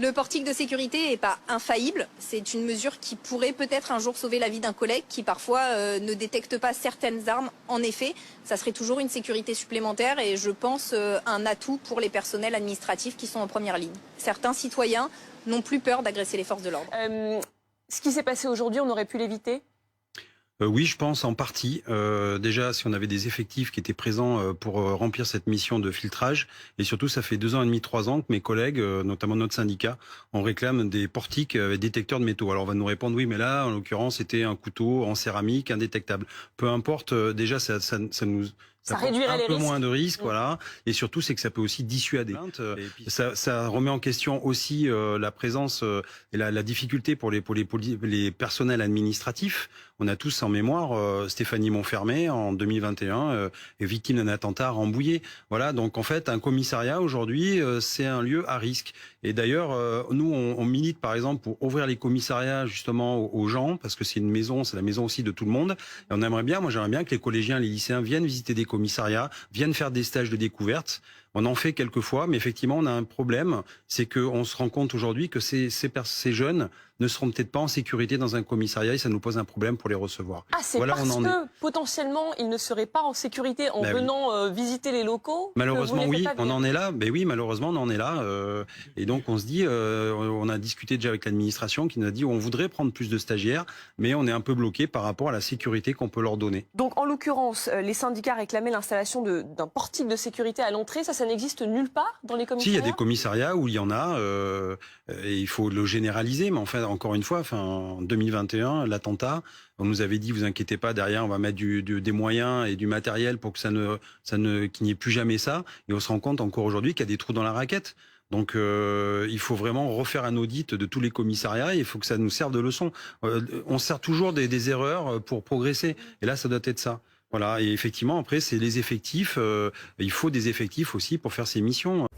Le portique de sécurité n'est pas infaillible. C'est une mesure qui pourrait peut-être un jour sauver la vie d'un collègue qui parfois ne détecte pas certaines armes. En effet, ça serait toujours une sécurité supplémentaire et je pense un atout pour les personnels administratifs qui sont en première ligne. Certains citoyens n'ont plus peur d'agresser les forces de l'ordre. Ce qui s'est passé aujourd'hui, on aurait pu l'éviter ? Oui, je pense en partie. Déjà, si on avait des effectifs qui étaient présents pour remplir cette mission de filtrage, et surtout, ça fait 2 ans et demi, 3 ans que mes collègues, notamment notre syndicat, on réclame des portiques avec détecteurs de métaux. Alors, on va nous répondre, oui, mais là, en l'occurrence, c'était un couteau en céramique indétectable. Peu importe, déjà, ça nous... Ça réduirait les un peu risques. moins de risques, voilà. Et surtout, c'est que ça peut aussi dissuader. Et puis, ça remet en question aussi la présence et la difficulté pour les personnels administratifs. On a tous en mémoire Stéphanie Monfermé en 2021, victime d'un attentat à Rambouillet. Voilà, donc en fait, un commissariat aujourd'hui, c'est un lieu à risque. Et d'ailleurs, nous, on milite par exemple pour ouvrir les commissariats justement aux gens, parce que c'est une maison, c'est la maison aussi de tout le monde. Et on aimerait bien, moi j'aimerais bien que les collégiens, les lycéens viennent visiter des commissariats, viennent faire des stages de découverte. On en fait quelques fois, mais effectivement, on a un problème, c'est qu'on se rend compte aujourd'hui que ces jeunes ne seront peut-être pas en sécurité dans un commissariat et ça nous pose un problème pour les recevoir. Ah, c'est voilà, parce que potentiellement, ils ne seraient pas en sécurité en venant visiter les locaux. Malheureusement, oui, on en est là. Mais oui, malheureusement, on en est là. Et donc, on se dit, on a discuté déjà avec l'administration qui nous a dit on voudrait prendre plus de stagiaires, mais on est un peu bloqué par rapport à la sécurité qu'on peut leur donner. Donc, en l'occurrence, les syndicats réclamaient l'installation d'un portique de sécurité à l'entrée. Ça n'existe nulle part dans les commissariats ? Si, il y a des commissariats où il y en a, et il faut le généraliser. Mais enfin, encore une fois, en 2021, l'attentat, on nous avait dit, vous inquiétez pas, derrière, on va mettre des moyens et du matériel pour que qu'il n'y ait plus jamais ça. Et on se rend compte encore aujourd'hui qu'il y a des trous dans la raquette. Donc, il faut vraiment refaire un audit de tous les commissariats. Il faut que ça nous serve de leçon. On sert toujours des erreurs pour progresser. Et là, ça doit être ça. Voilà. Et effectivement, après, c'est les effectifs. Il faut des effectifs aussi pour faire ces missions.